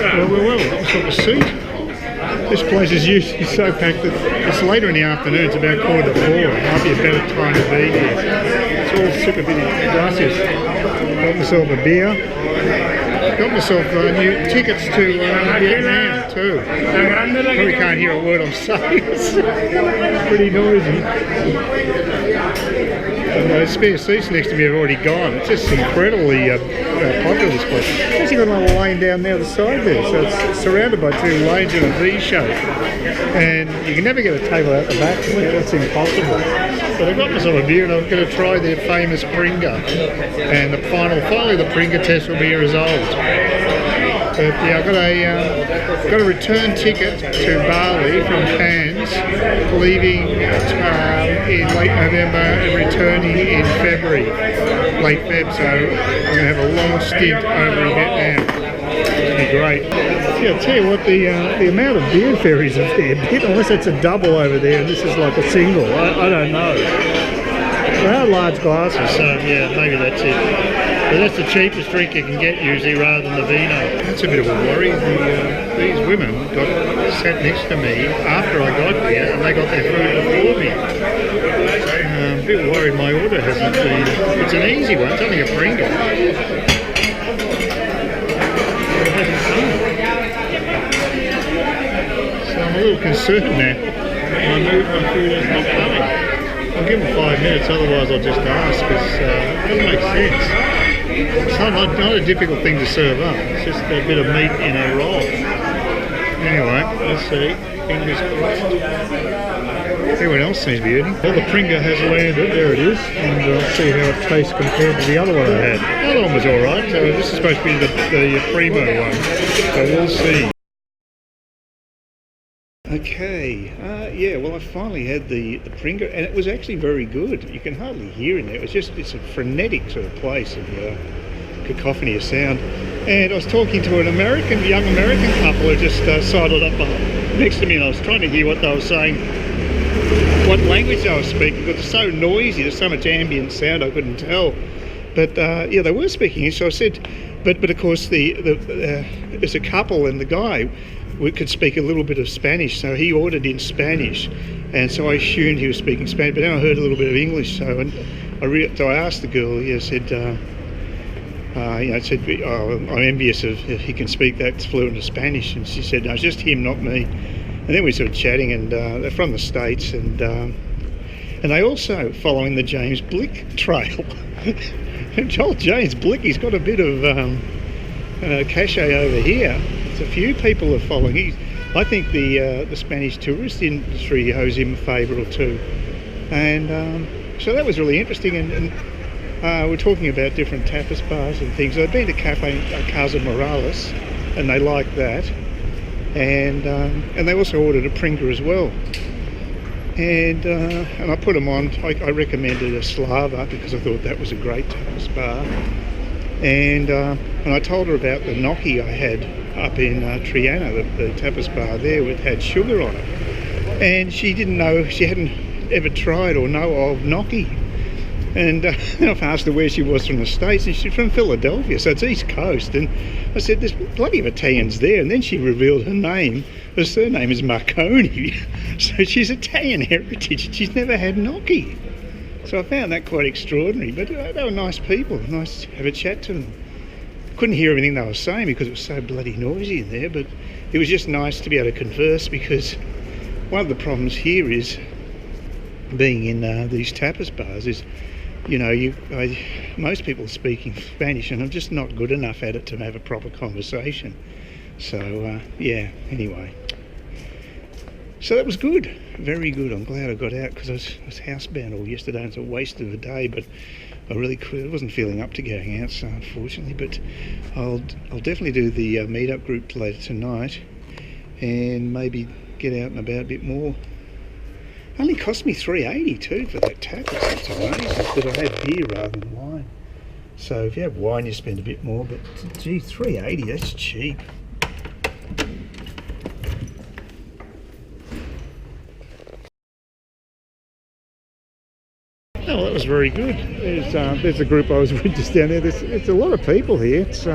Well, it's got a seat. This place is usually so packed that it's later in the afternoon, it's about 3:45. It might be a better time to be here. It's all super bitty gracias. Got myself a beer. Got myself new tickets to Vietnam too. Probably can't hear a word I'm saying. It's pretty noisy. And the spare seats next to me have already gone. It's just incredibly popular, this place. It's actually got another lane down the other side there, so it's surrounded by two lanes in a V shape. And you can never get a table out the back. That's impossible. But I've got myself a beer and I'm going to try their famous Pringa. And finally the Pringa test will be a result. But yeah, I've got a return ticket to Bali from Cairns, leaving in late November and returning in February, late Feb. So I'm going to have a long stint over in Vietnam. It'll be great. Yeah, I'll tell you what, the amount of beer ferries are there, unless it's a double over there and this is like a single, I don't know. They are large glasses, so yeah, maybe that's it. But that's the cheapest drink you can get usually rather than the vino. That's a bit of a worry. These women sat next to me after I got here and they got their food before me. I'm a bit worried my order hasn't been... It's an easy one, it's only a Pringa. So I'm a little concerned now. My food is not coming. I'll give them 5 minutes, otherwise I'll just ask, because it doesn't make sense. It's not a difficult thing to serve up, it's just a bit of meat in a roll. Anyway, let's see, fingers crossed. Everyone else seems to be eating. Well, the Pringa has landed, there it is, and I'll see how it tastes compared to the other one I had. The other one was alright, so this is supposed to be the primo one, so we'll see. Okay, yeah, well I finally had the Pringa and it was actually very good. You can hardly hear in there. It's a frenetic sort of place of cacophony of sound. And I was talking to an young American couple who just sidled up next to me, and I was trying to hear what they were saying, what language they were speaking, because it's so noisy, there's so much ambient sound I couldn't tell. But yeah, they were speaking, so I said, but of course there's a couple and the guy could speak a little bit of Spanish, so he ordered in Spanish, and so I assumed he was speaking Spanish, but then I heard a little bit of English, so I asked the girl, I said, I'm envious of if he can speak that fluent of Spanish, and she said, no, it's just him, not me. And then we started chatting, and they're from the States, and they also following the James Blick trail. And old James Blick, he's got a bit of cachet over here. A few people are following. I think the Spanish tourist industry owes him a favour or two, and so that was really interesting. And we're talking about different tapas bars and things. I've been to Casa Morales, and they liked that, and they also ordered a Pringa as well. And I put them on. I recommended a Slava because I thought that was a great tapas bar, and I told her about the gnocchi I had up in Triana, the tapas bar there, had sugar on it, and she didn't know, she hadn't ever tried or know of gnocchi. And I've asked her where she was from the States, and she's from Philadelphia, so it's East Coast. And I said, there's plenty of Italians there. And then she revealed her name. Her surname is Marconi, so she's Italian heritage. She's never had gnocchi. So I found that quite extraordinary, but they were nice people. Nice to have a chat to them. Couldn't hear everything they were saying because it was so bloody noisy in there, but it was just nice to be able to converse, because one of the problems here is being in these tapas bars is, you know, most people are speaking Spanish, and I'm just not good enough at it to have a proper conversation. So yeah, anyway, so that was good, very good. I'm glad I got out, because I was housebound all yesterday and it's a waste of a day, but I wasn't feeling up to going out, so unfortunately. But I'll definitely do the meetup group later tonight, and maybe get out and about a bit more. Only cost me $3.80 too for that tapas. It's amazing, because I had beer rather than wine. So if you have wine, you spend a bit more, but gee, $3.80, that's cheap. Oh, well, that was very good. There's a group I was with just down there. It's a lot of people here. It's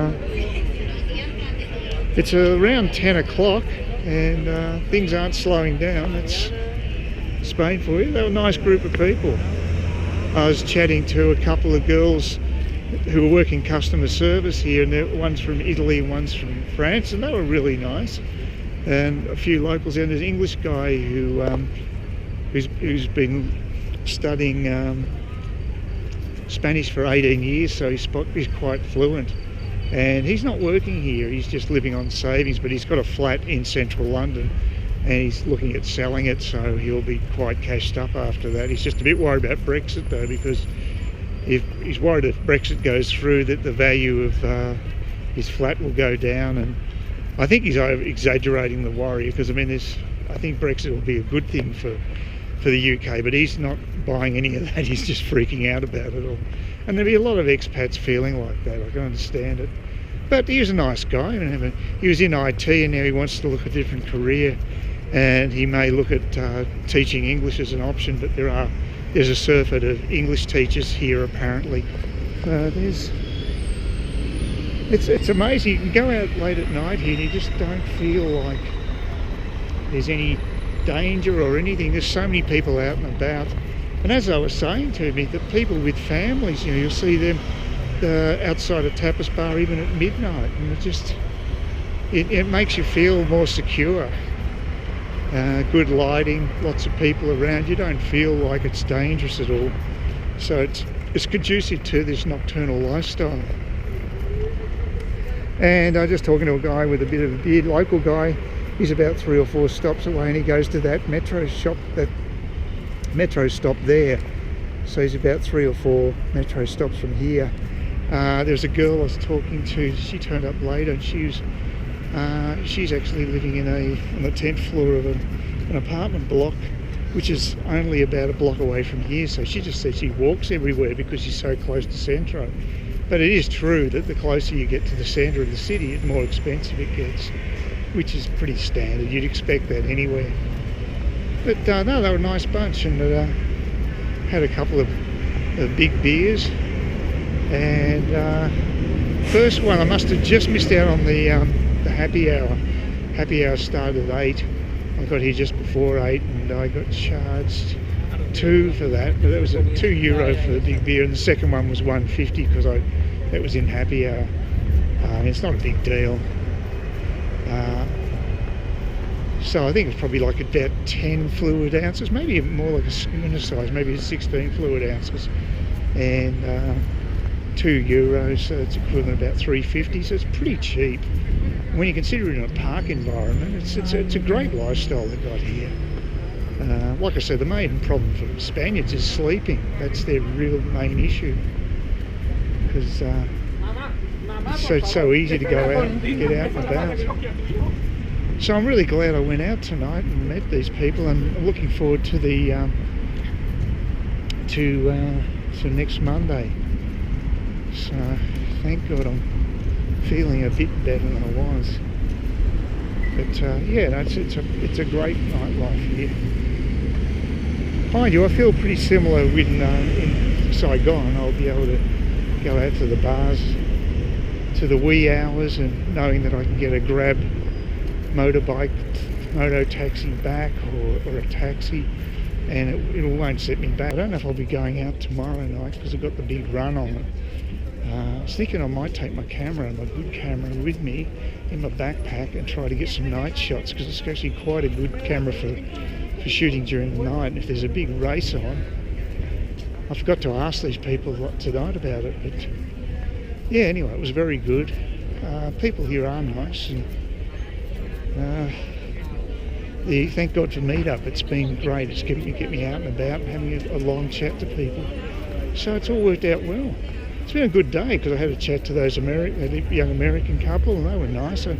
It's around 10 o'clock and things aren't slowing down. That's Spain for you. They were a nice group of people. I was chatting to a couple of girls who were working customer service here, and one's from Italy and one's from France, and they were really nice. And a few locals, and there's an English guy who's been studying Spanish for 18 years, so he's quite fluent. And he's not working here, he's just living on savings, but he's got a flat in central London and he's looking at selling it, so he'll be quite cashed up after that. He's just a bit worried about Brexit though, because if he's worried if Brexit goes through, that the value of his flat will go down. And I think he's exaggerating the worry, because I mean, I think Brexit will be a good thing for the UK, but he's not buying any of that. He's just freaking out about it all. And there'll be a lot of expats feeling like that. I can understand it. But he was a nice guy. I mean, he was in IT and now he wants to look at a different career, and he may look at teaching English as an option, but there's a surfeit of English teachers here apparently. It's amazing. You can go out late at night here and you just don't feel like there's any danger or anything. There's so many people out and about. And as I was saying to me, the people with families, you'll see them outside a tapas bar even at midnight, and it makes you feel more secure. Good lighting, lots of people around. You don't feel like it's dangerous at all. So it's conducive to this nocturnal lifestyle. And I was just talking to a guy with a bit of a beard, local guy. He's about 3 or 4 stops away, and he goes to that metro stop there. So he's about 3 or 4 metro stops from here. There was a girl I was talking to. She turned up later, and she's actually living on the 10th floor of an apartment block, which is only about a block away from here. So she just said she walks everywhere because she's so close to Centro. But it is true that the closer you get to the centre of the city, the more expensive it gets, which is pretty standard. You'd expect that anywhere. But no, they were a nice bunch, and had a couple of big beers. And first one, I must have just missed out on the happy hour. Happy hour started at 8. I got here just before 8, and I got charged 2 for that. But that was €2 for the big beer, and the second one was $1.50 because that was in happy hour. It's not a big deal. So I think it's probably like about 10 fluid ounces, maybe even more, like a schooner size, maybe 16 fluid ounces, and €2, so it's equivalent about $3.50, so it's pretty cheap. When you consider it in a park environment, it's a great lifestyle they've got here. Like I said, the main problem for Spaniards is sleeping. That's their real main issue, because it's so easy to go out and get out and about. So I'm really glad I went out tonight and met these people, and I'm looking forward to to next Monday. So thank God I'm feeling a bit better than I was. But yeah, no, it's a great nightlife here. Mind you, I feel pretty similar in Saigon. I'll be able to go out to the bars to the wee hours, and knowing that I can get a grab motorbike, moto taxi back, or a taxi, and it won't set me back. I don't know if I'll be going out tomorrow night because I've got the big run on it. I was thinking I might take my camera, my good camera, with me in my backpack and try to get some night shots, because it's actually quite a good camera for shooting during the night. And if there's a big race on, I forgot to ask these people tonight about it, but yeah, anyway, it was very good. People here are nice, and thank God for Meetup. It's been great. It's get me out and about and having a long chat to people. So it's all worked out well. It's been a good day because I had a chat to that young American couple, and they were nice. I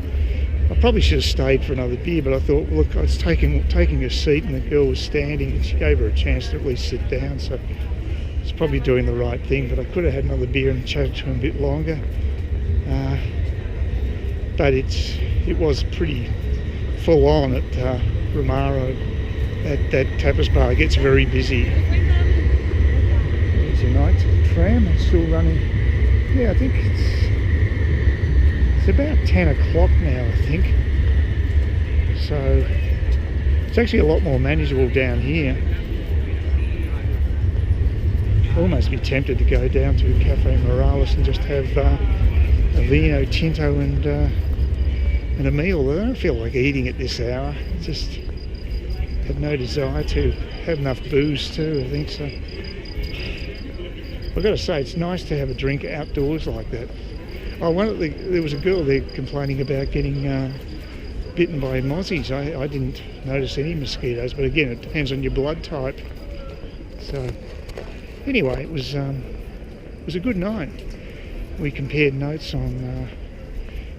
probably should have stayed for another beer, but I thought, look, I was taking a seat and the girl was standing, and she gave her a chance to at least sit down. So it's probably doing the right thing, but I could have had another beer and chatted to him a bit longer. But it was pretty full on at Romero. That tapas bar gets very busy. Tonight, tram is still running. Yeah, I think it's It's about 10 o'clock now, I think. So it's actually a lot more manageable down here. I'd almost be tempted to go down to Casa Morales and just have a vino tinto and a meal. I don't feel like eating at this hour. I just have no desire to. Have enough booze too, I think so. I've got to say, it's nice to have a drink outdoors like that. Oh, there was a girl there complaining about getting bitten by mozzies. I didn't notice any mosquitoes, but again, it depends on your blood type. So anyway, it was a good night. We compared notes on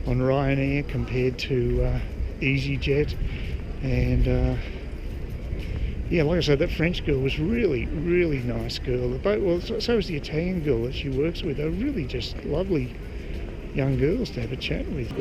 Ryanair compared to EasyJet, and yeah, like I said, that French girl was really, really nice girl. Well, so was the Italian girl that she works with. They're really just lovely young girls to have a chat with.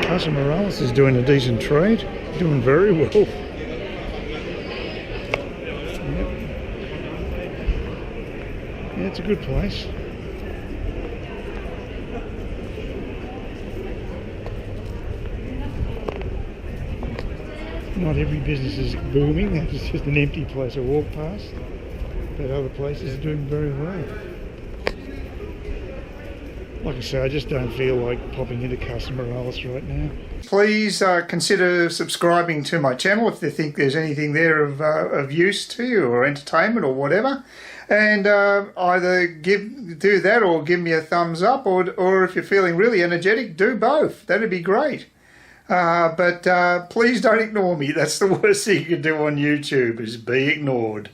Casa Morales is doing a decent trade, doing very well. Yep. Yeah, it's a good place. Not every business is booming, it's just an empty place I walk past, but other places are doing very well. Like I say, I just don't feel like popping into Casa Morales right now. Please consider subscribing to my channel if you think there's anything there of use to you or entertainment or whatever. And either do that or give me a thumbs up, or if you're feeling really energetic, do both. That'd be great. But please don't ignore me. That's the worst thing you can do on YouTube, is be ignored.